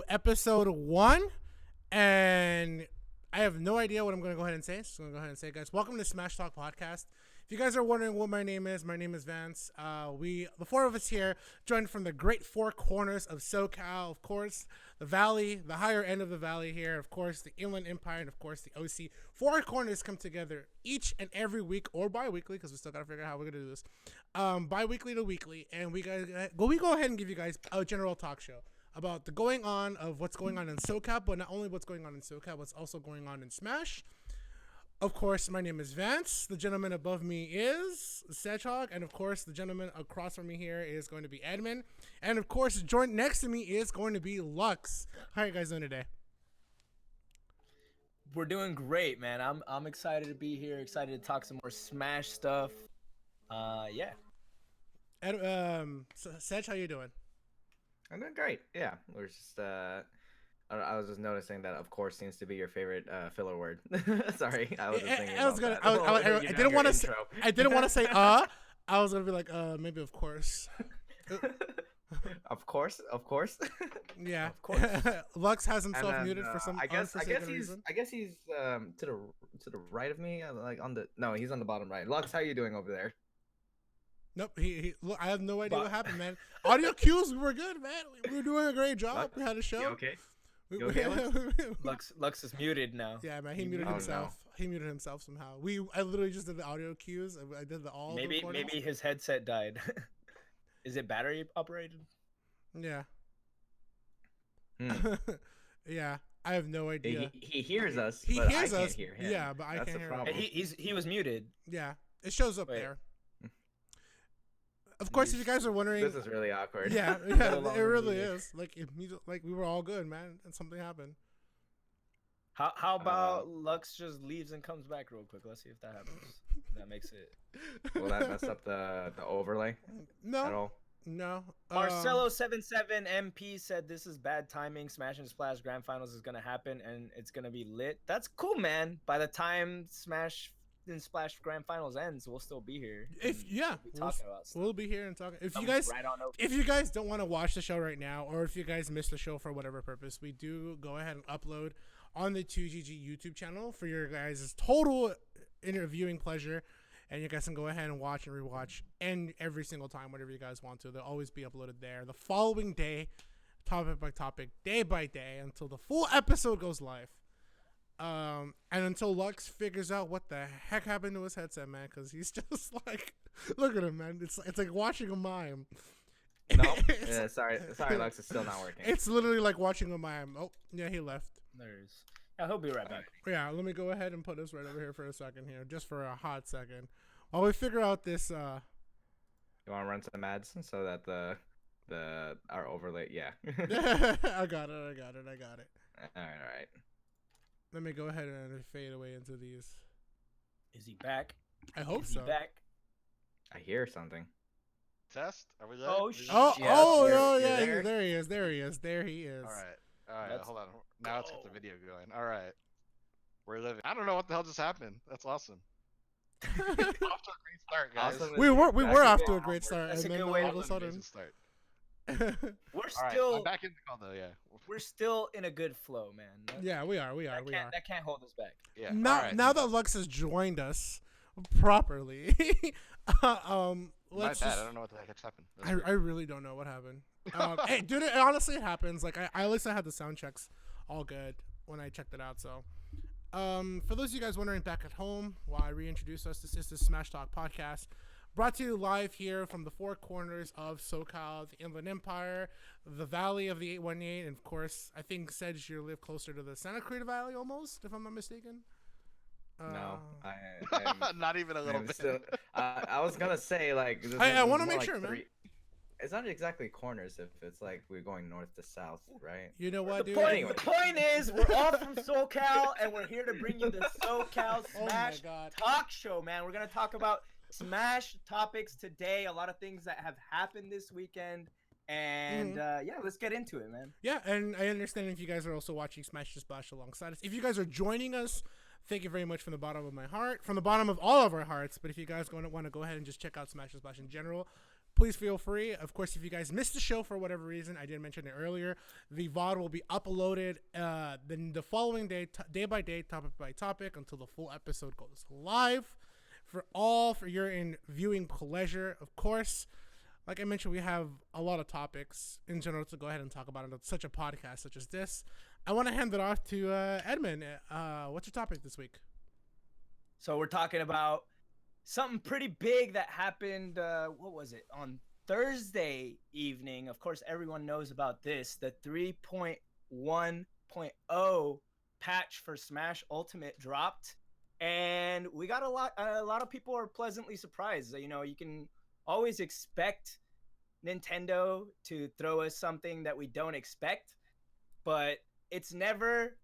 episode 1, and I have no idea what I'm going to go ahead and say. So I'm going to go ahead and say, guys, welcome to Smash Talk Podcast. If you guys are wondering what my name is Vance. The four of us here, joined from the great four corners of SoCal, of course, the Valley, the higher end of the Valley here, of course, the Inland Empire, and of course, the OC. Four corners come together each and every week, or bi-weekly, because we still got to figure out how we're going to do this, bi-weekly to weekly, and we go ahead and give you guys a general talk show about the going on of what's going on in SoCal, but not only what's going on in SoCal, what's also going on in Smash. Of course, my name is Vance. The gentleman above me is Sedgehog, and of course, the gentleman across from me here is going to be Edmund, and of course, joined next to me is going to be Lux. How are you guys doing today? We're doing great, man. I'm excited to be here. Excited to talk some more Smash stuff. Yeah. And Sedge, how you doing? I'm doing great. Yeah, we're just I was just noticing that of course seems to be your favorite filler word. Sorry, I was just thinking. I didn't want to say. I didn't want to say. I was gonna be like, maybe of course. Of course. Yeah. Of course. Lux has himself then, muted for some. I guess he's. reason. I guess he's to the right of me, like on the. No, he's on the bottom right. Lux, how you doing over there? Nope. Look, I have no idea what happened, man. Audio cues, we were good, man. We were doing a great job. Lux, we had a show. You okay? We, You okay, Lux is muted now. Yeah, man. He muted himself. No. He muted himself somehow. I literally just did the audio cues. I did all. Maybe his headset died. Is it battery operated? Yeah. Yeah. I have no idea. He hears us. He but hears I us. Can't hear him. Yeah, but I can't hear him. He was muted. Yeah, it shows up there. Of course, if you guys are wondering, this is really awkward. Yeah, it really is. Like we were all good, man, and something happened. How about Lux just leaves and comes back real quick? Let's see if that happens. That makes it. Will that mess up the overlay? No. At all? No. Marcelo77 MP said this is bad timing. Smash and Splash Grand Finals is gonna happen and it's gonna be lit. That's cool, man. By the time Smash and Splash Grand Finals ends, we'll still be here. We'll be here and talking. If you guys don't want to watch the show right now, or if you guys missed the show for whatever purpose, we do go ahead and upload on the 2GG YouTube channel for your guys' total interviewing pleasure. And you guys can go ahead and watch and rewatch and every single time, whatever you guys want to. They'll always be uploaded there the following day, topic by topic, day by day, until the full episode goes live. And until Lux figures out what the heck happened to his headset, man, because he's just like, look at him, man. It's like watching a mime. No, yeah, sorry, Lux is still not working. It's literally like watching a mime. Oh, yeah, he left. There's. Yeah, he'll be right back. Yeah, let me go ahead and put this right over here for a second here, just for a hot second, while we figure out this. You want to run some ads so that our overlay, yeah. I got it. All right. Let me go ahead and fade away into these. Is he back? I hope so. Back? I hear something. Test? Are we there? Yeah, there he is. There he is. All right. Hold on. Now it's got the video going. All right. We're living. I don't know what the hell just happened. That's awesome. Off to a great start, guys. Awesome. We were off to a great start, That's and a then good way all of to a sudden, start. We're All right, still I'm back in the call though. Yeah. We're still in a good flow, man. yeah, we are. That can't hold us back. Yeah. Now that Lux has joined us properly, My bad. I don't know what the heck just happened. I really don't know what happened. Hey, dude, it honestly happens. Like I at least I had the sound checks all good when I checked it out. So, for those of you guys wondering back at home, while I reintroduce us, this is the Smash Talk Podcast, brought to you live here from the four corners of SoCal, the Inland Empire, the Valley of the 818, and of course, I think Sedge, you live closer to the Santa Cruz Valley almost, if I'm not mistaken. No, I'm not even a little bit. Still, I was gonna say like. I want to make sure, man. It's not exactly corners if it's like we're going north to south, right? You know what, dude? The point is, we're all from SoCal, and we're here to bring you the SoCal Smash Talk Show, man. We're gonna talk about Smash topics today. A lot of things that have happened this weekend. And yeah, let's get into it, man. Yeah, and I understand if you guys are also watching Smash to Splash alongside us. If you guys are joining us, thank you very much from the bottom of my heart, from the bottom of all of our hearts. But if you guys want to go ahead and just check out Smash to Splash in general, please feel free. Of course, if you guys missed the show for whatever reason, I did mention it earlier, the VOD will be uploaded the following day, day by day, topic by topic, until the full episode goes live for your viewing pleasure. Of course, like I mentioned, we have a lot of topics in general to go ahead and talk about on such a podcast such as this. I want to hand it off to Edmund. What's your topic this week? So we're talking about something pretty big that happened, what was it, on Thursday evening. Of course, everyone knows about this. The 3.1.0 patch for Smash Ultimate dropped, and we got a lot of people are pleasantly surprised. You know, you can always expect Nintendo to throw us something that we don't expect, but it's never,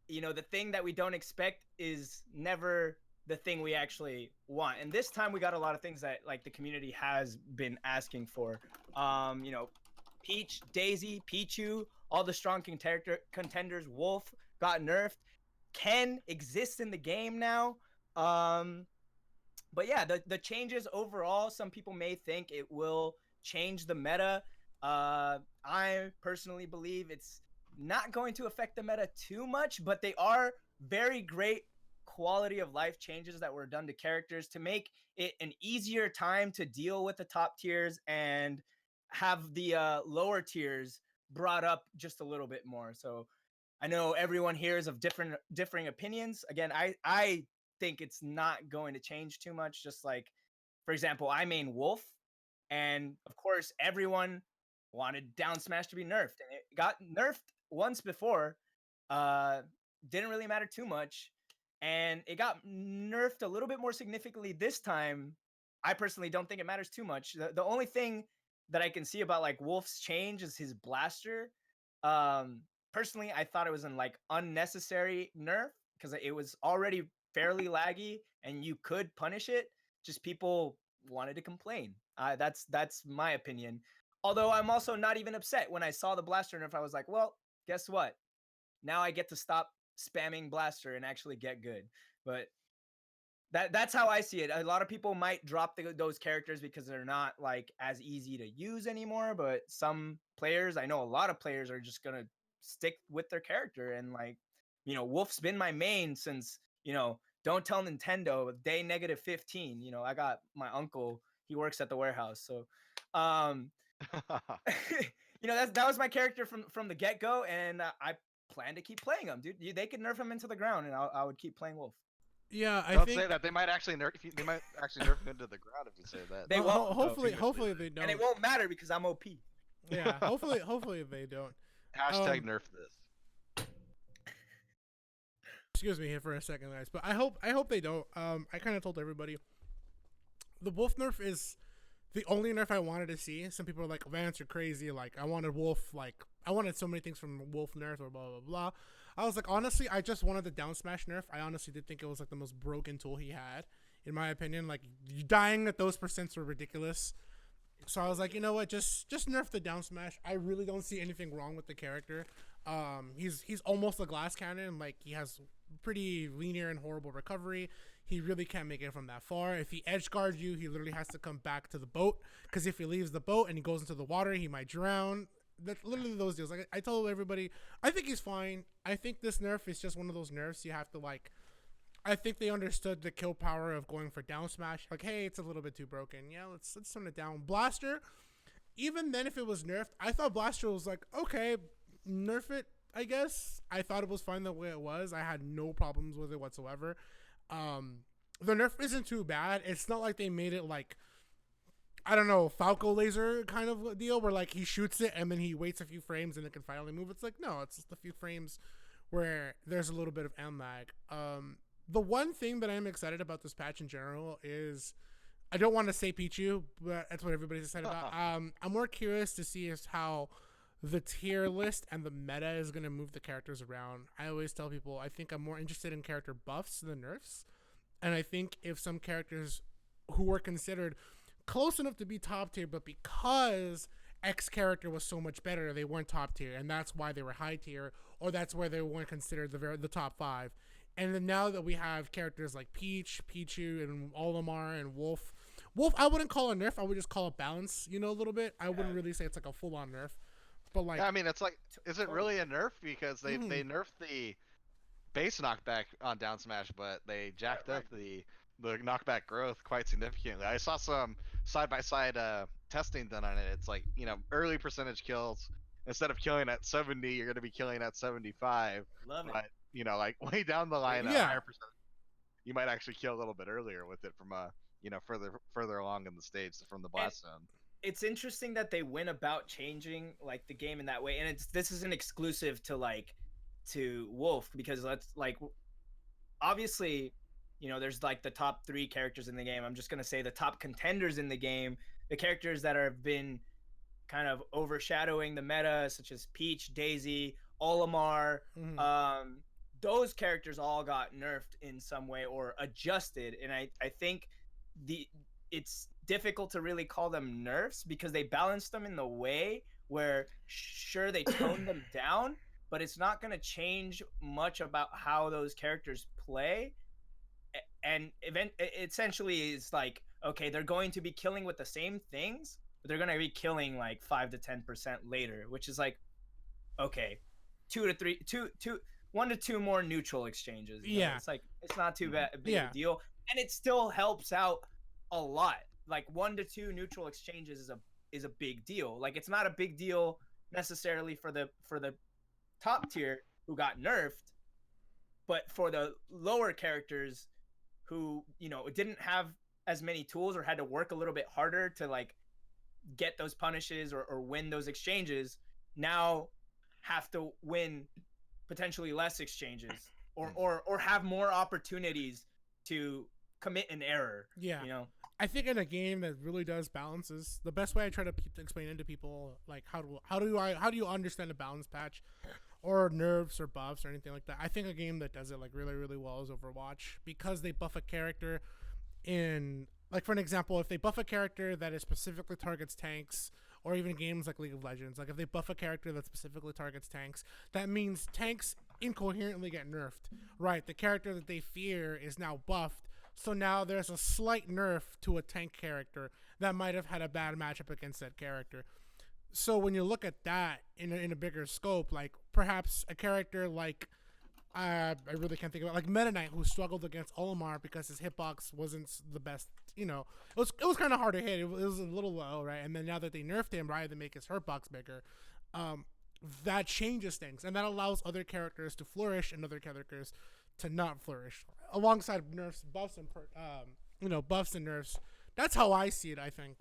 you know, the thing that we don't expect is never the thing we actually want. And this time we got a lot of things that like the community has been asking for. You know, Peach, Daisy, Pichu, all the strong contenders. Wolf got nerfed. Ken exists in the game now. But yeah, the changes overall, some people may think it will change the meta. I personally believe it's not going to affect the meta too much, but they are very great quality of life changes that were done to characters to make it an easier time to deal with the top tiers and have the lower tiers brought up just a little bit more. So I know everyone here is of differing opinions. Again, I think it's not going to change too much. Just like, for example, I main Wolf, and of course everyone wanted down smash to be nerfed, and it got nerfed once before. Didn't really matter too much, and it got nerfed a little bit more significantly this time. I personally don't think it matters too much. The only thing that I can see about like Wolf's change is his blaster. Personally, I thought it was an like unnecessary nerf because it was already fairly laggy and you could punish it. Just people wanted to complain. That's my opinion. Although I'm also not even upset. When I saw the blaster nerf, I was like, well, guess what? Now I get to stop spamming blaster and actually get good. But that's how I see it. A lot of people might drop those characters because they're not like as easy to use anymore. But some players, I know a lot of players are just gonna stick with their character. And like, you know, Wolf's been my main since, you know, don't tell Nintendo, day -15. You know, I got my uncle, he works at the warehouse. So you know, that was my character from the get-go, and I plan to keep playing him, dude. They could nerf him into the ground and I would keep playing Wolf. Yeah, Don't say that. They might actually nerf him into the ground if you say that. They won't. Hopefully they don't. And it won't matter because I'm OP. Yeah, hopefully they don't. Hashtag nerf this. Excuse me here for a second, guys, but I hope they don't. I kind of told everybody the Wolf nerf is the only nerf I wanted to see. Some people are like, Vance, you're crazy. Like, I wanted Wolf. Like, I wanted so many things from Wolf nerf or blah blah blah. I was like, honestly, I just wanted the down smash nerf. I honestly did think it was like the most broken tool he had, in my opinion. Like, dying at those percents were ridiculous. So I was like, you know what, just nerf the down smash. I really don't see anything wrong with the character. He's almost a glass cannon. Like, he has pretty linear and horrible recovery. He really can't make it from that far. If he edge guards you, he literally has to come back to the boat, because if he leaves the boat and he goes into the water, he might drown. That's literally those deals. Like, I told everybody, I think he's fine. I think this nerf is just one of those nerfs you have to like. I think they understood the kill power of going for down smash. Like, hey, it's a little bit too broken. Yeah, let's tone it down. Blaster, even then, if it was nerfed, I thought Blaster was like, okay, nerf it, I guess. I thought it was fine the way it was. I had no problems with it whatsoever. The nerf isn't too bad. It's not like they made it like, I don't know, Falco laser kind of deal where like he shoots it and then he waits a few frames and it can finally move. It's like, no, it's just a few frames where there's a little bit of end lag. The one thing that I'm excited about this patch in general is, I don't want to say Pichu, but that's what everybody's excited about. I'm more curious to see is how the tier list and the meta is going to move the characters around. I always tell people I think I'm more interested in character buffs than nerfs. And I think if some characters who were considered close enough to be top tier, but because X character was so much better, they weren't top tier, and that's why they were high tier, or that's why they weren't considered the top 5. And then now that we have characters like Peach, Pichu, and Olimar, and Wolf, Wolf, I wouldn't call it nerf. I would just call it balance, a little bit. I wouldn't really say it's like a full-on nerf. But like, yeah, I mean, it's like, is it really a nerf? Because they nerfed the base knockback on down smash, but they jacked up the knockback growth quite significantly. I saw some side by side testing done on it. It's like, early percentage kills, instead of killing at 70, you're going to be killing at 75. Love but like way down the line, Yeah. a higher percentage, you might actually kill a little bit earlier with it from further along in the stage from the blast zone. It's interesting that they went about changing like the game in that way, and this isn't exclusive to Wolf, because obviously, there's like the top 3 characters in the game. I'm just gonna say the top contenders in the game, the characters that have been kind of overshadowing the meta, such as Peach, Daisy, Olimar. Those characters all got nerfed in some way or adjusted, and I think it's difficult to really call them nerfs because they balanced them in the way where sure they toned them down, but it's not going to change much about how those characters play. And essentially it's like, okay, they're going to be killing with the same things, but they're going to be killing like 5 to 10% later, which is like, okay, 1 to 2 more neutral exchanges. Yeah. It's like, it's not too big a deal. And it still helps out a lot. Like 1 to 2 neutral exchanges is a big deal. Like, it's not a big deal necessarily for the top tier who got nerfed, but for the lower characters who, didn't have as many tools or had to work a little bit harder to like get those punishes or win those exchanges, now have to win potentially less exchanges or have more opportunities to commit an error. Yeah. I think in a game that really does balances, the best way I try to explain it to people, like how do you understand a balance patch or nerfs or buffs or anything like that? I think a game that does it like really, really well is Overwatch, because they buff a character in, like, for an example, if they buff a character that is specifically targets tanks, or even games like League of Legends, like if they buff a character that specifically targets tanks, that means tanks incoherently get nerfed, right? The character that they fear is now buffed. So now there's a slight nerf to a tank character that might have had a bad matchup against that character. So when you look at that in a bigger scope, like perhaps a character like, I really can't think of it, like Meta Knight, who struggled against Olimar because his hitbox wasn't the best, it was kind of hard to hit. It was a little low, right? And then now that they nerfed him, right, they make his hitbox bigger. That changes things, and that allows other characters to flourish and other characters to not flourish, alongside nerfs, buffs, and buffs and nerfs. That's how I see it. I think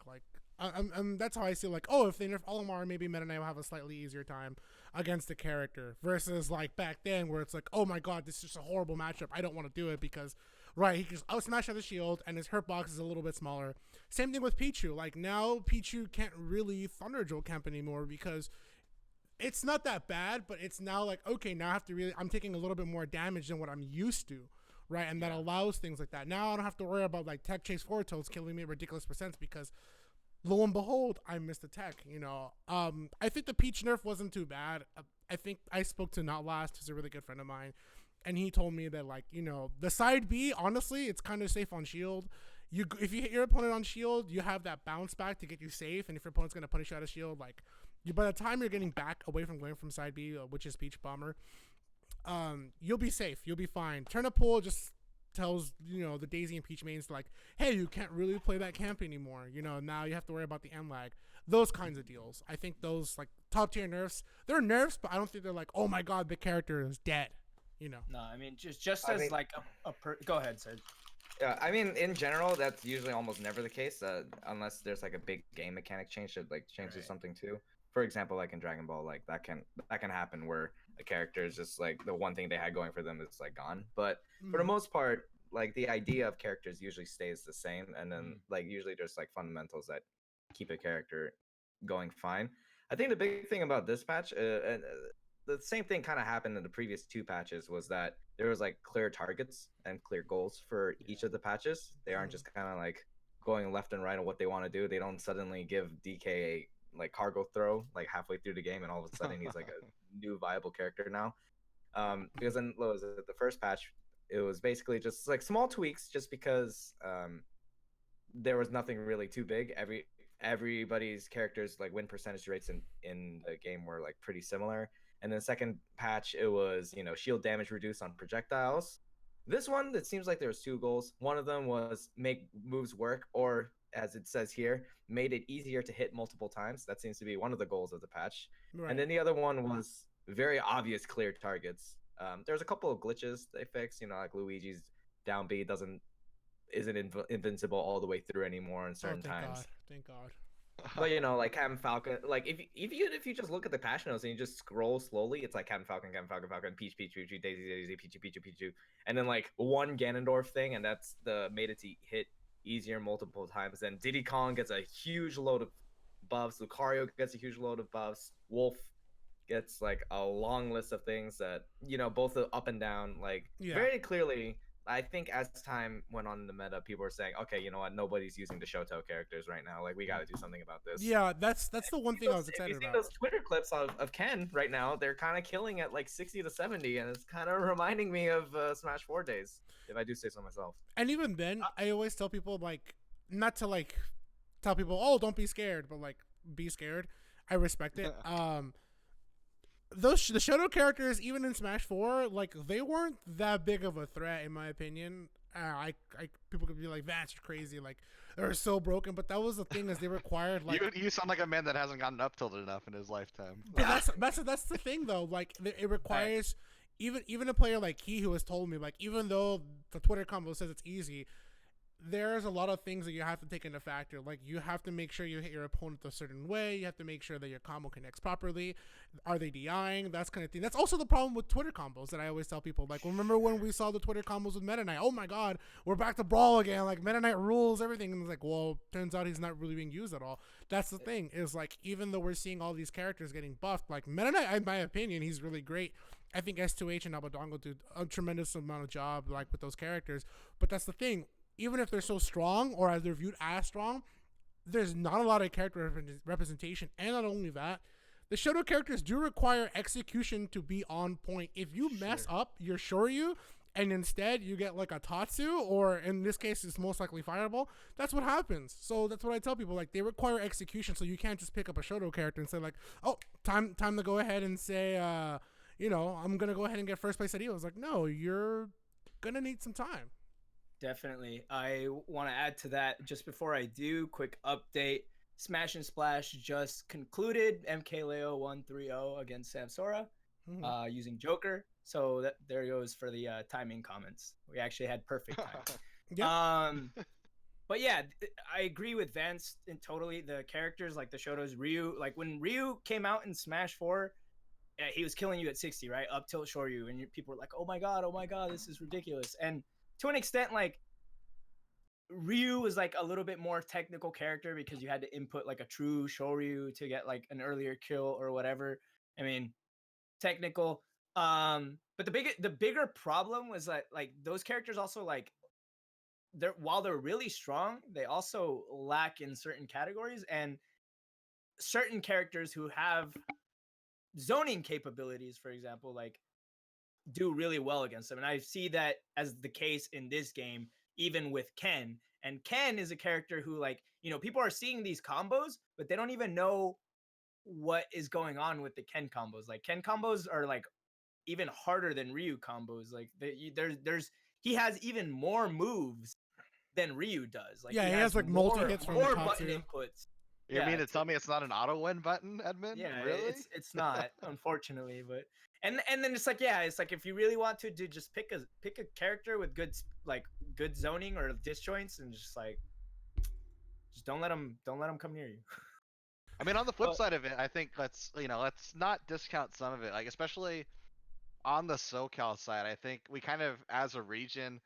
that's how I see it. Like, oh, if they nerf Olimar, maybe Meta Knight will have a slightly easier time against the character, versus like back then where it's like, oh my god, this is just a horrible matchup. I don't want to do it because, right, he can just smash out the shield and his hurt box is a little bit smaller. Same thing with Pichu. Like now Pichu can't really Thunder Joe camp anymore because it's not that bad, but it's now like, okay, now I'm taking a little bit more damage than what I'm used to, right? And that allows things like that. Now I don't have to worry about like tech chase forward tilts killing me at ridiculous percents because lo and behold, I missed the tech, I think the Peach nerf wasn't too bad. I think I spoke to Not Last, who's a really good friend of mine, and he told me that, like, the side B, honestly, it's kind of safe on shield. If you hit your opponent on shield, you have that bounce back to get you safe, and if your opponent's going to punish you out of shield, like, by the time you're getting back away from going from side B, which is Peach Bomber, you'll be safe. You'll be fine. Turnip Pool just tells, the Daisy and Peach mains, like, hey, you can't really play that camp anymore. Now you have to worry about the end lag. Those kinds of deals. I think those, like, top tier nerfs, they're nerfs, but I don't think they're like, oh my god, the character is dead. No, I mean, just as like go ahead, Sid. Yeah, I mean, in general, that's usually almost never the case, unless there's like a big game mechanic change that like changes something too. For example, like in Dragon Ball, like that can happen where a character is just like the one thing they had going for them is like gone. But for the most part, like the idea of characters usually stays the same, and then like usually there's like fundamentals that keep a character going fine. I think the big thing about this patch, and the same thing kind of happened in the previous 2 patches, was that there was like clear targets and clear goals for each of the patches. They aren't just kind of like going left and right on what they want to do. They don't suddenly give DK a like cargo throw like halfway through the game and all of a sudden he's like a new viable character now. Because then what was it, the first patch, it was basically just like small tweaks, just because there was nothing really too big. Everybody's characters like win percentage rates in the game were like pretty similar. And then the second patch, it was shield damage reduced on projectiles. This one, it seems like there was two goals. One of them was make moves work, or as it says here, made it easier to hit multiple times. That seems to be one of the goals of the patch. Right. And then the other one was very obvious clear targets. There's a couple of glitches they fixed, like Luigi's down B isn't invincible all the way through anymore in certain times. Thank God. But like Captain Falcon, like if you just look at the patch notes and you just scroll slowly, it's like Captain Falcon, Peach, Daisy, Pichu, and then like one Ganondorf thing, and that's made it to hit easier multiple times. Then Diddy Kong gets a huge load of buffs, Lucario gets a huge load of buffs, Wolf gets like a long list of things that both up and down, like very clearly. I think as time went on in the meta, people were saying, okay, you know what, nobody's using the Shoto characters right now. Like, we got to do something about this. Yeah, that's the one thing I was excited about. Those Twitter clips of Ken right now, they're kind of killing at like 60 to 70, and it's kind of reminding me of Smash 4 days, if I do say so myself. And even then, I always tell people, like, not to, like, tell people, oh, don't be scared, but, like, be scared. I respect it. The Shoto characters, even in Smash 4, like, they weren't that big of a threat, in my opinion. People could be like, Vance, you're crazy, like, they're so broken, but that was the thing, is they required, like... You sound like a man that hasn't gotten up tilted enough in his lifetime. But that's the thing, though, like, it requires... Even a player like he, who has told me, like, even though the Twitter combo says it's easy, there's a lot of things that you have to take into factor. Like, you have to make sure you hit your opponent a certain way. You have to make sure that your combo connects properly. Are they DIing? That's kind of thing. That's also the problem with Twitter combos that I always tell people. Like, remember when we saw the Twitter combos with Meta Knight? Oh my God, we're back to Brawl again. Like, Meta Knight rules everything. And it's like, well, turns out he's not really being used at all. That's the thing, is like, even though we're seeing all these characters getting buffed, like Meta Knight, in my opinion, he's really great. I think S2H and Abadongo do a tremendous amount of job, like, with those characters. But that's the thing. Even if they're so strong, or as they're viewed as strong, there's not a lot of character representation. And not only that, the Shoto characters do require execution to be on point. If you mess up your Shoryu, and instead you get like a Tatsu, or in this case it's most likely Fireball, that's what happens. So that's what I tell people, like, they require execution, so you can't just pick up a Shoto character and say like, oh, time to go ahead and say, I'm going to go ahead and get first place at EVO. It's like, no, you're going to need some time. Definitely. I want to add to that just before I do. Quick update. Smash and Splash just concluded. MK Leo 1-3-0 against Samsora using Joker. So there goes for the timing comments. We actually had perfect time. But yeah, I agree with Vance and totally. The characters like the Shotos, Ryu, like when Ryu came out in Smash 4, he was killing you at 60, right? Up tilt Shoryu, and people were like, oh my god, this is ridiculous. And to an extent, like, Ryu was like a little bit more technical character because you had to input like a true Shoryu to get like an earlier kill or whatever. I mean, technical. But the bigger problem was that like those characters also like while they're really strong, they also lack in certain categories, and certain characters who have zoning capabilities, for example, like do really well against them. And I see that as the case in this game, even with Ken. And Ken is a character who, like, people are seeing these combos, but they don't even know what is going on with the Ken combos. Like, Ken combos are like even harder than Ryu combos. Like, he has even more moves than Ryu does. Like, he has like multi hits from more button inputs. You mean to tell me it's not an auto win button, Edmund? Yeah, really? It's not, unfortunately. But and then it's like, it's like if you really want to just pick a character with good zoning or disjoints, and just don't let them come near you. I mean, on the flip side of it, I think let's not discount some of it. Like, especially on the SoCal side, I think we kind of, as a region,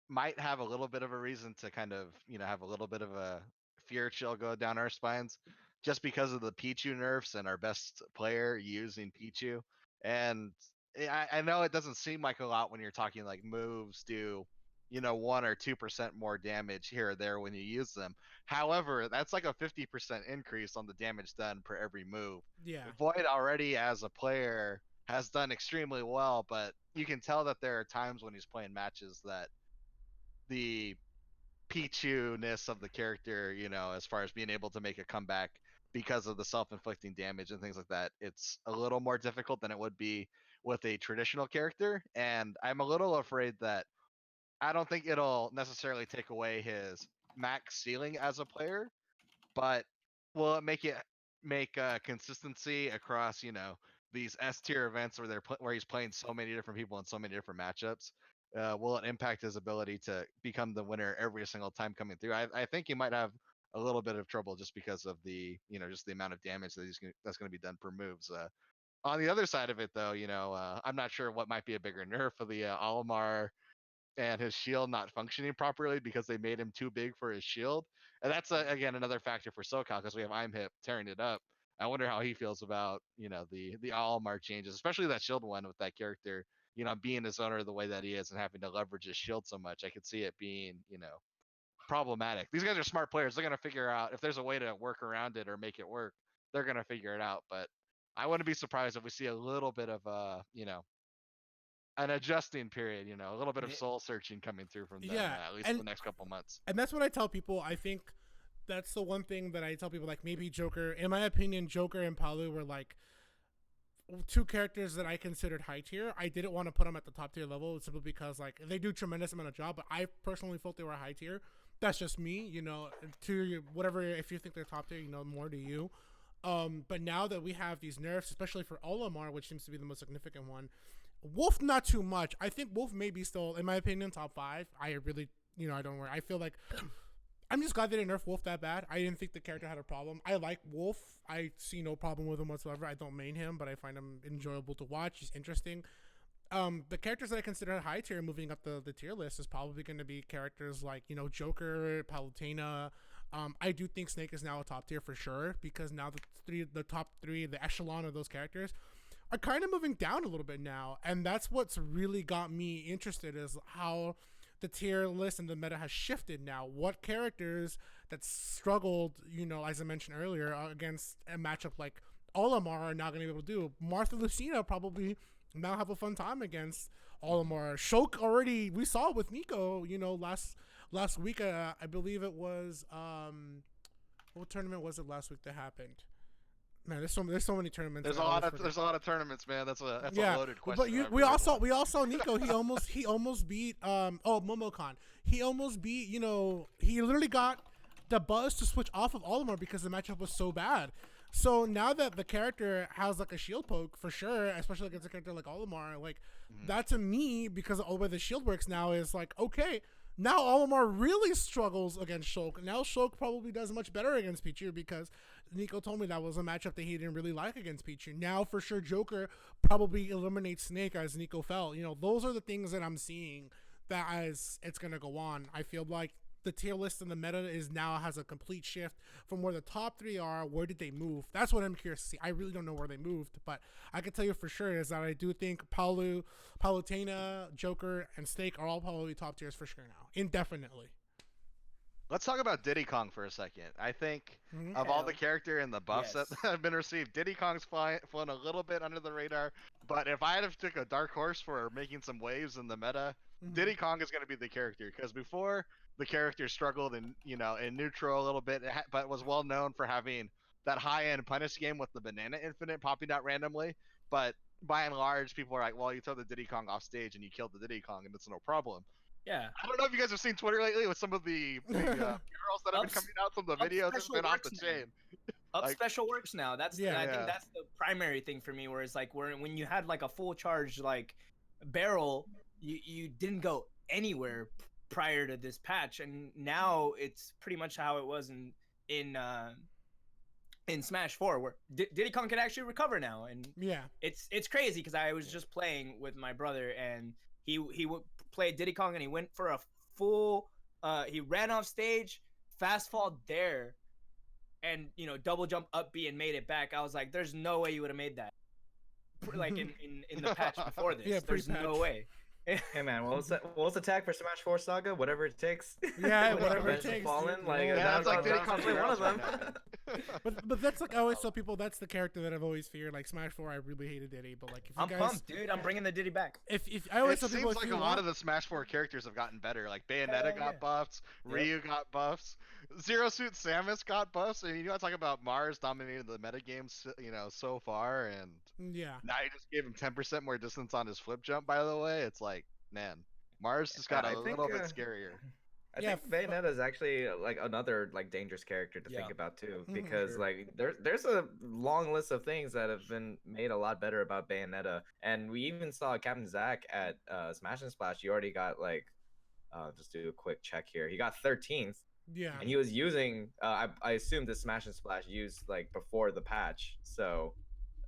might have a little bit of a reason to kind of have a little bit of a fear chill go down our spines, just because of the Pichu nerfs and our best player using Pichu. And I know it doesn't seem like a lot when you're talking like moves do 1 or 2% more damage here or there when you use them. However, that's like a 50% increase on the damage done per every move. Yeah, Void already as a player has done extremely well, but you can tell that there are times when he's playing matches that the Pichu-ness of the character, as far as being able to make a comeback because of the self-inflicting damage and things like that. It's a little more difficult than it would be with a traditional character, and I'm a little afraid that I don't think it'll necessarily take away his max ceiling as a player, but will it make consistency across these S tier events where where he's playing so many different people in so many different matchups? Will it impact his ability to become the winner every single time coming through? I think he might have a little bit of trouble just because of the just the amount of damage that's going to be done per moves. On the other side of it, though, I'm not sure what might be a bigger nerf of the Olimar and his shield not functioning properly because they made him too big for his shield. And that's again another factor for SoCal because we have Imhip tearing it up. I wonder how he feels about the Almar changes, especially that shield one with that character. Being his owner the way that he is and having to leverage his shield so much, I could see it being problematic. These guys are smart players. They're gonna figure out if there's a way to work around it or make it work. They're gonna figure it out. But I wouldn't be surprised if we see a little bit of an adjusting period, a little bit of soul searching coming through from them, at least the next couple months. And that's what I tell people. I think that's the one thing that I tell people, like maybe Joker, in my opinion, Joker and Palu were like two characters that I considered high tier. I didn't want to put them at the top tier level simply because like they do tremendous amount of job, but I personally felt they were high tier. That's just me, to whatever, if you think they're top tier, more to you. But now that we have these nerfs, especially for Olimar, which seems to be the most significant one, Wolf, not too much. I think Wolf may be still, in my opinion, top 5. I really, I don't worry. I feel like I'm just glad they didn't nerf Wolf that bad. I didn't think the character had a problem. I like Wolf. I see no problem with him whatsoever. I don't main him, but I find him enjoyable to watch. He's interesting. The characters that I consider high tier moving up the tier list is probably going to be characters like, Joker, Palutena. I do think Snake is now a top tier for sure because now the top 3, the echelon of those characters are kind of moving down a little bit now, and that's what's really got me interested is how the tier list and the meta has shifted now. What characters that struggled, as I mentioned earlier, against a matchup like Olimar are now going to be able to do. Martha Lucina probably now have a fun time against Olimar. Shulk already, we saw it with Nico, last week. I believe it was, what tournament was it last week that happened? Man, there's so many tournaments. There's a lot of tournaments, man. That's a loaded question. But we all saw Nico. He almost beat Momocon. He almost beat he literally got the buzz to switch off of Olimar because the matchup was so bad. So now that the character has like a shield poke for sure, especially against a character like Olimar, like that to me, because of the way the shield works now, is like, okay, now Olimar really struggles against Shulk. Now Shulk probably does much better against Pichu because Nico told me that was a matchup that he didn't really like against Pichu. Now for sure Joker probably eliminates Snake as Nico fell. Those are the things that I'm seeing that as it's going to go on. I feel like the tier list and the meta has a complete shift from where the top 3 are. Where did they move? That's what I'm curious to see. I really don't know where they moved, but I can tell you for sure is that I do think Palutena, Joker, and Snake are all probably top tiers for sure now, indefinitely. Let's talk about Diddy Kong for a second. I think of all the character and the buffs that have been received, Diddy Kong's flown a little bit under the radar. But if I had to pick a dark horse for making some waves in the meta, Diddy Kong is going to be the character. Because before, the character struggled in neutral a little bit, but was well known for having that high-end punish game with the banana infinite popping out randomly. But by and large, people are like, well, you throw the Diddy Kong off stage and you kill the Diddy Kong and it's no problem. Yeah. I don't know if you guys have seen Twitter lately with some of the girls that have been coming out, some of the videos. It's been off the chain. Special works now. I think that's the primary thing for me, where it's like when you had like a full charge like barrel, you didn't go anywhere prior to this patch, and now it's pretty much how it was in Smash 4, where Diddy Kong can actually recover now, and it's crazy because I was just playing with my brother and he would play Diddy Kong and he went for a full he ran off stage, fast fall there, and double jump up B and made it back. I was like, there's no way you would have made that like in the patch before this. There's no way. Hey man, what was the tag for Smash 4 Saga? Whatever it takes. Yeah, whatever it Revenge of the takes. Fallen. Dude. Like Yeah, that's like like Diddy cosplay one of them. But that's like I always tell people that's the character that I've always feared. Like Smash 4, I really hated Diddy, but like if you I'm guys, pumped, dude. I'm bringing the Diddy back. if I always It tell people, seems if like you a lot want, of the Smash 4 characters have gotten better. Like Hell Bayonetta yeah. got buffs, Yep. Ryu got buffs, Zero Suit Samus got buffs. And you want to talk about Mars dominating the metagames, so far, and yeah, now you just gave him 10% more distance on his flip jump. By the way, it's like, man, Mars just got I a think, little bit scarier. I Yeah, think Bayonetta is actually like another like dangerous character to Yeah. think about too, Mhm. because Sure. like there's a long list of things that have been made a lot better about Bayonetta, and we even saw Captain Zack at Smash and Splash. You already got like, just do a quick check here. He got 13th, yeah, and he was using. I assume the Smash and Splash used like before the patch, so.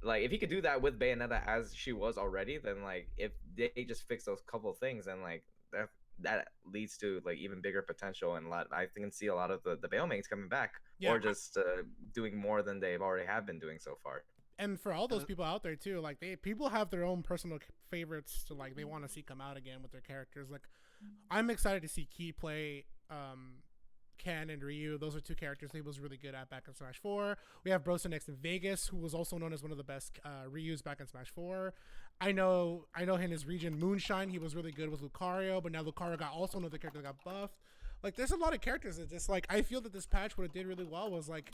Like if he could do that with Bayonetta as she was already, then like if they just fix those couple of things, then like that leads to like even bigger potential, and I can see a lot of the Bailmates coming back, Yeah. or just doing more than they've already have been doing so far. and for all those people out there too, like people have their own personal favorites to like they want to see come out again with their characters. Like I'm excited to see Key play Ken and Ryu. Those are two characters he was really good at back in Smash 4. We have Brosa next in Vegas, who was also known as one of the best Ryus back in Smash 4. I know in his region Moonshine, he was really good with Lucario, but now Lucario got also another character that got buffed. Like there's a lot of characters that just like I feel that this patch what it did really well was like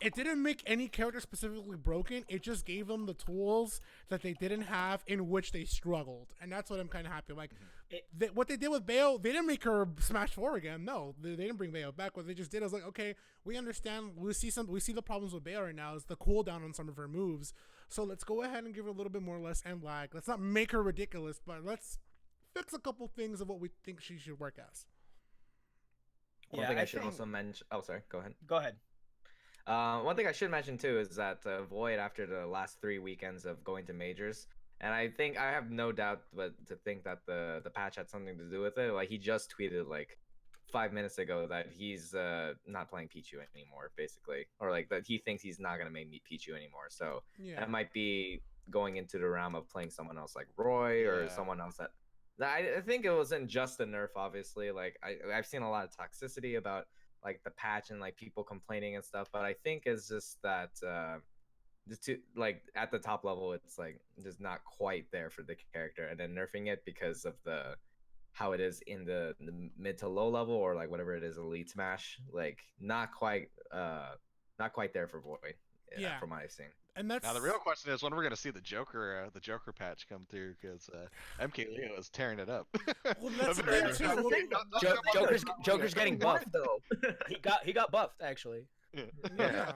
it didn't make any character specifically broken. It just gave them the tools that they didn't have in which they struggled, and that's what I'm kind of happy. Like, what they did with Bayo, they didn't make her Smash 4 again. No, they didn't bring Bayo back. What they just did was like, okay, we understand. We see the problems with Bayo right now is the cooldown on some of her moves. So let's go ahead and give her a little bit more less end lag. Let's not make her ridiculous, but let's fix a couple things of what we think she should work as. One thing I should also mention. Oh, sorry. Go ahead. Go ahead. One thing I should mention too is that Void, after the last 3 weekends of going to majors, and I think I have no doubt but to think that the patch had something to do with it. Like he just tweeted like 5 minutes ago that he's not playing Pichu anymore, basically, or like that he thinks he's not gonna make Pichu anymore. So that might be going into the realm of playing someone else like Roy or someone else that. I think it wasn't just a nerf, obviously. Like I've seen a lot of toxicity about like the patch and like people complaining and stuff, but I think it's just that just to like at the top level it's like just not quite there for the character, and then nerfing it because of how it is in the mid to low level, or like whatever it is, elite smash, like not quite there for Void, from what I've seen. And that's now the real question is when we're gonna see the Joker patch come through, because MK Leo is tearing it up. Well, that's the thing too. Joker's getting buffed though. he got buffed actually. Yeah.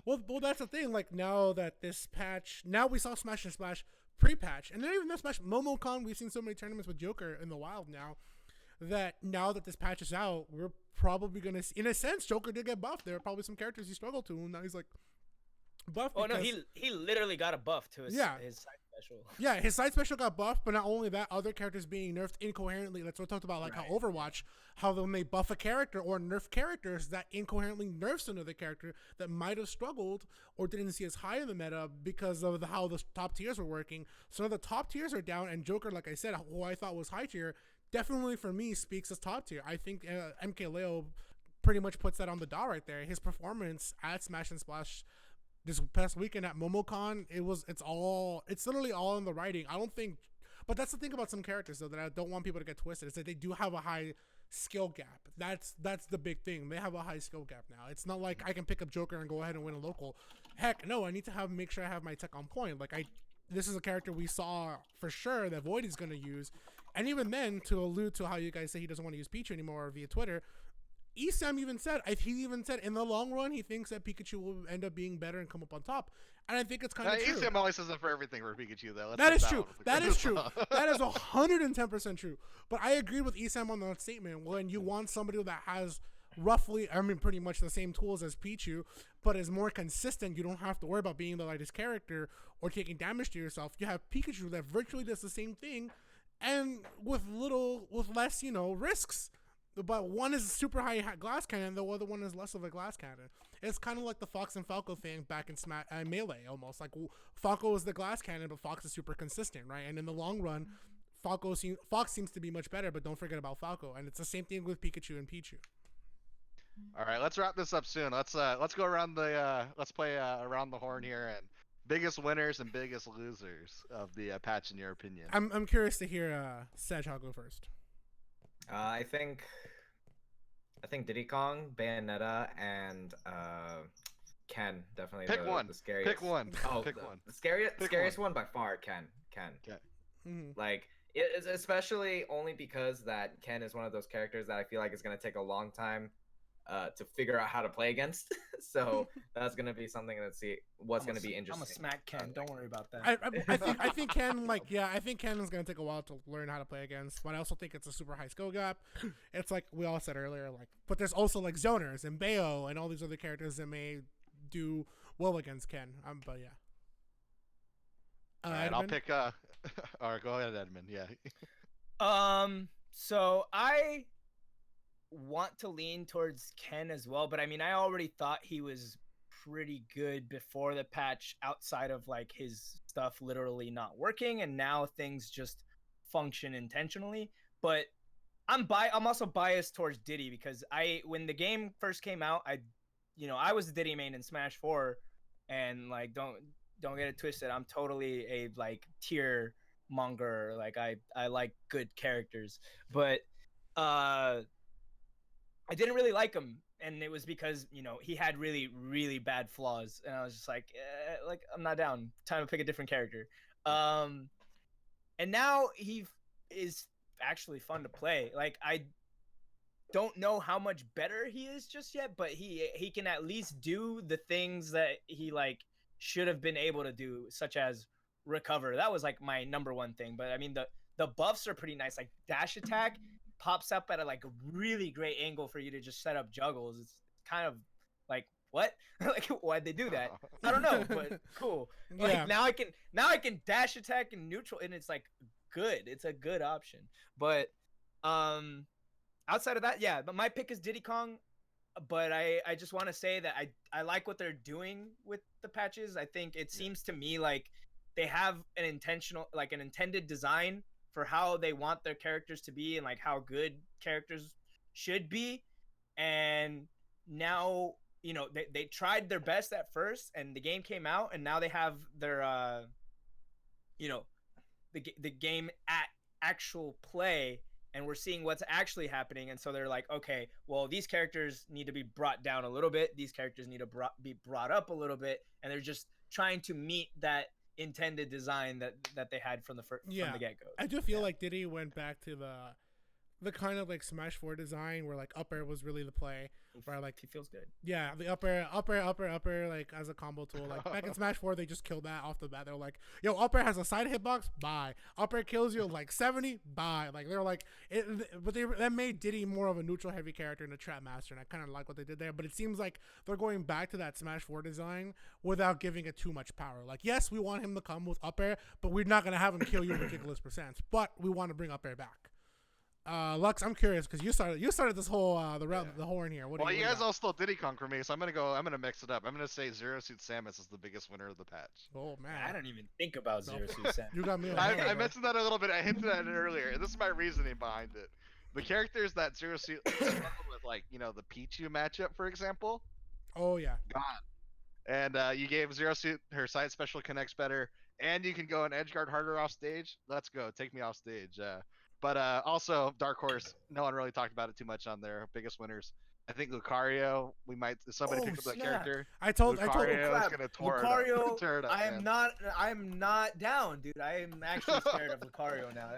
Well, that's the thing. Like now that this patch, now we saw Smash and Splash pre-patch, and then even though Smash MomoCon, we've seen so many tournaments with Joker in the wild now. That now that this patch is out, we're probably gonna see, in a sense, Joker did get buffed. There are probably some characters he struggled to, and now he's like buffed. Oh no, he literally got a buff to his side special. Yeah, his side special got buffed, but not only that, other characters being nerfed incoherently. That's what I talked about, like how Overwatch, how when they buff a character or nerf characters, that incoherently nerfs another character that might have struggled or didn't see as high in the meta because of how the top tiers were working. So now the top tiers are down, and Joker, like I said, who I thought was high tier, definitely for me speaks as top tier. I think MK Leo pretty much puts that on the dot right there. His performance at Smash and Splash this past weekend at MomoCon, it's literally all in the writing. I don't think, but that's the thing about some characters though that I don't want people to get twisted, is that they do have a high skill gap. That's the big thing. They have a high skill gap now. It's not like I can pick up Joker and go ahead and win a local. Heck no, I need to make sure I have my tech on point. This is a character we saw for sure that Void is going to use, and even then, to allude to how you guys say he doesn't want to use Pichu anymore via Twitter, Esam even said in the long run he thinks that Pikachu will end up being better and come up on top, and I think it's kind of true. Esam always says it for everything for Pikachu though. That is true. That is true. That is 110% true. But I agree with Esam on that statement. When you want somebody that has pretty much the same tools as Pichu, but is more consistent, you don't have to worry about being the lightest character or taking damage to yourself. You have Pikachu that virtually does the same thing, and with less, risks. But one is super high glass cannon, the other one is less of a glass cannon. It's kind of like the Fox and Falco thing back in Melee, almost. Like Falco is the glass cannon, but Fox is super consistent, right? And in the long run, Fox seems to be much better, but don't forget about Falco. And it's the same thing with Pikachu and Pichu. All right, let's wrap this up soon. Let's go around the let's play around the horn here and biggest winners and biggest losers of the patch in your opinion. I'm curious to hear Sedge. I'll go first. I think Diddy Kong, Bayonetta, and Ken definitely. Pick one. The scariest. Pick one. Oh, pick one. The scariest one by far. Ken. Okay. Mm-hmm. Like it is especially only because that Ken is one of those characters that I feel like is gonna take a long time to figure out how to play against. So that's gonna be something that's what's gonna be interesting. I'm a smack Ken. Don't worry about that. I think Ken I think Ken is gonna take a while to learn how to play against, but I also think it's a super high skill gap. It's like we all said earlier, like, but there's also like zoners and Bayo and all these other characters that may do well against Ken. But yeah. All right, I'll pick. All right, go ahead, Edmund. Yeah. So I want to lean towards Ken as well, but I mean, I already thought he was pretty good before the patch, outside of like his stuff literally not working, and now things just function intentionally. But I'm also biased towards Diddy because when the game first came out, I was a Diddy main in Smash 4, and like don't get it twisted, I'm totally a like tier monger. Like I like good characters, but I didn't really like him, and it was because he had really, really bad flaws, and I was just like I'm not down. Time to pick a different character. And now he is actually fun to play. Like I don't know how much better he is just yet, but he can at least do the things that he like should have been able to do, such as recover. That was like my number one thing. But I mean the buffs are pretty nice. Like dash attack pops up at a like really great angle for you to just set up juggles. It's kind of like, what? Like, why'd they do that? I don't know, but cool. Like Yeah. now I can dash attack and neutral, and it's like good. It's a good option. But outside of that, yeah, but my pick is Diddy Kong. But I just want to say that I like what they're doing with the patches. I think it seems to me like they have an intended design for how they want their characters to be and like how good characters should be. And now, they tried their best at first, and the game came out, and now they have their the game at actual play, and we're seeing what's actually happening. And so they're like, okay, well, these characters need to be brought down a little bit, these characters need to be brought up a little bit, and they're just trying to meet that intended design that they had from the get-go. I do feel like Diddy went back to the kind of like Smash 4 design where like up air was really the play, where like he feels good. Yeah, the up air like as a combo tool. Like back in Smash 4, they just killed that off the bat. They're like, yo, up air has a side hitbox, bye. Up air kills you like 70, bye. Like they're like that made Diddy more of a neutral heavy character and a trap master, and I kind of like what they did there. But it seems like they're going back to that Smash 4 design without giving it too much power. Like, yes, we want him to come with up air, but we're not gonna have him kill you ridiculous percents. But we want to bring up air back. Lux, I'm curious because you started this whole the horn here. Well, you guys all stole Diddy Kong for me, so I'm gonna mix it up. I'm gonna say Zero Suit Samus is the biggest winner of the patch. Oh man, I don't even think about Zero Suit Samus. You got me. I mentioned that a little bit. I hinted at it earlier, and this is my reasoning behind it. The characters that Zero Suit struggled with, like the Pichu matchup, for example. Oh yeah, gone. And you gave Zero Suit her side special connects better, and you can go and edge guard harder off stage. Let's go, take me off stage. But also Dark Horse, no one really talked about it too much on their biggest winners. I think Lucario, somebody pick up that character. I told Lucario, I am Lucario, not down, dude. I am actually scared of Lucario now.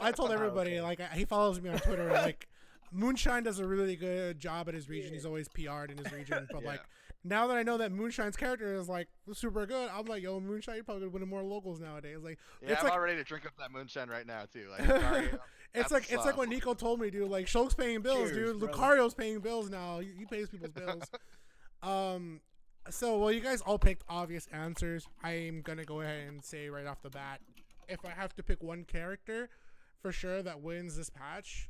I told everybody, like, he follows me on Twitter, like, Moonshine does a really good job at his region. He's always PR'd in his region, but like, now that I know that Moonshine's character is like super good, I'm like, yo, Moonshine, you're probably winning more locals nowadays. Like, yeah, I'm like, all ready to drink up that Moonshine right now too. Like, Lucario, it's like what Nico told me, dude. Like, Shulk's paying bills, dude. Bro. Lucario's paying bills now. He pays people's bills. So, well, you guys all picked obvious answers. I'm gonna go ahead and say right off the bat, if I have to pick one character for sure that wins this patch,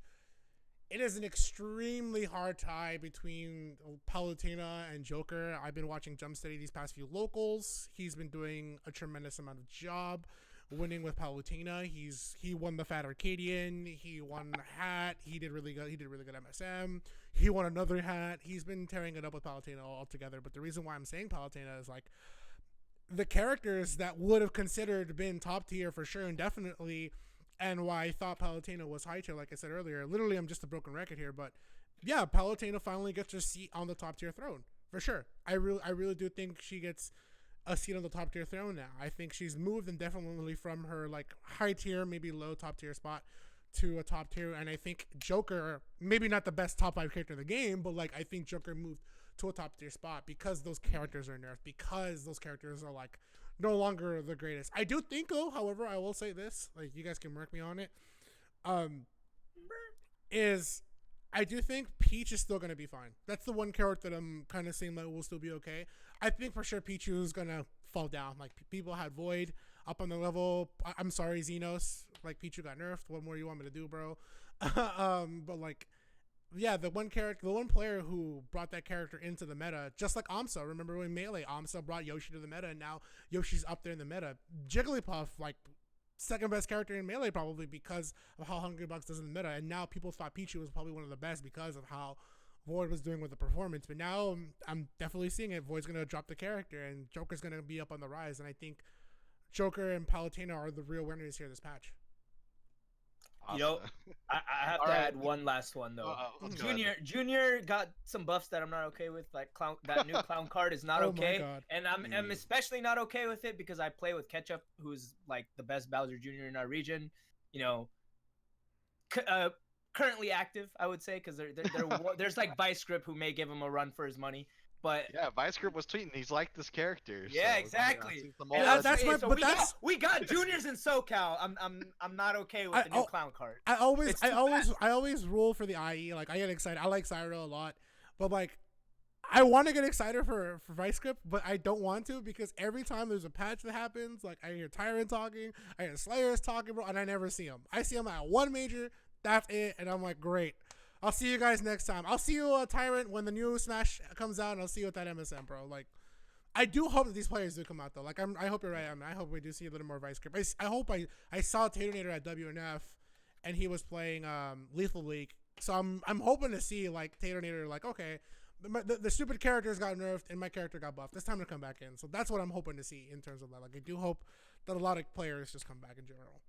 it is an extremely hard tie between Palutena and Joker. I've been watching Jump Steady these past few locals. He's been doing a tremendous amount of job. winning with Palutena. He won the Fat Arcadian. He won the hat. He did really good. He did really good MSM. He won another hat. He's been tearing it up with Palutena altogether. But the reason why I'm saying Palutena is like the characters that would have considered been top tier for sure and definitely, and why I thought Palutena was high tier, like I said earlier. Literally, I'm just a broken record here, but yeah, Palutena finally gets her seat on the top tier throne for sure. I really do think she gets a seat on the top tier throne now. I think she's moved and definitely from her like high tier, maybe low top tier spot to a top tier. And I think Joker, maybe not the best top 5 character in the game, but like I think Joker moved to a top tier spot because those characters are nerfed, because those characters are like no longer the greatest. I do think though, however, I will say this, like you guys can mark me on it, is I do think Peach is still going to be fine. That's the one character that I'm kind of saying that will still be okay. I think for sure Pichu is going to fall down. Like, people had Void up on the level. I'm sorry, Xenos. Like, Pichu got nerfed. What more you want me to do, bro? But, like, yeah, the one player who brought that character into the meta, just like Amsa. Remember when Melee, Amsa brought Yoshi to the meta, and now Yoshi's up there in the meta. Jigglypuff, like, second best character in Melee probably because of how Hungry Bucks does in the meta, and now people thought Pichu was probably one of the best because of how Void was doing with the performance. But now I'm definitely seeing it. Void's gonna drop the character, and Joker's gonna be up on the rise. And I think Joker and Palutena are the real winners here this patch. Awesome. You know, I have to add one last one though. Junior got some buffs that I'm not okay with. Like that new clown card is not okay, and I'm especially not okay with it because I play with Ketchup, who's like the best Bowser Jr. in our region. You know, currently active, I would say, because there's like Vice Grip who may give him a run for his money. But yeah, Vice Grip was tweeting he's like this character. Yeah, so, exactly. We got juniors in SoCal. I'm not okay with the new clown card. I always rule for the IE. Like I get excited. I like Cyro a lot, but like I want to get excited for Vice Grip, but I don't want to because every time there's a patch that happens, like I hear Tyrant talking, I hear Slayers talking, bro, and I never see him. I see him at one major. That's it, and I'm like, great. I'll see you guys next time. I'll see you, Tyrant, when the new Smash comes out, and I'll see you with that MSM, bro. Like, I do hope that these players do come out, though. Like, I hope you're right. I hope we do see a little more Vice Grip. I hope I saw Taternator at WNF, and he was playing Lethal League. So I'm hoping to see, like, Taternator, like, okay, the stupid characters got nerfed, and my character got buffed. It's time to come back in. So that's what I'm hoping to see in terms of that. Like, I do hope that a lot of players just come back in general.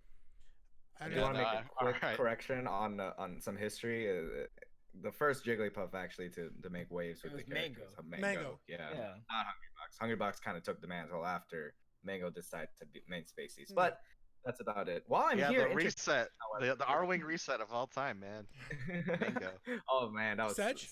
I do want to make a quick correction on some history. The first Jigglypuff actually to make waves with the characters. Mango. Yeah. Not Hungry Bucks. Hungry Bucks kind of took the mantle after Mango decided to be main species. But that's about it. While I'm here, the reset, the R-Wing reset of all time, man. Mango. Oh man, that was Sedge?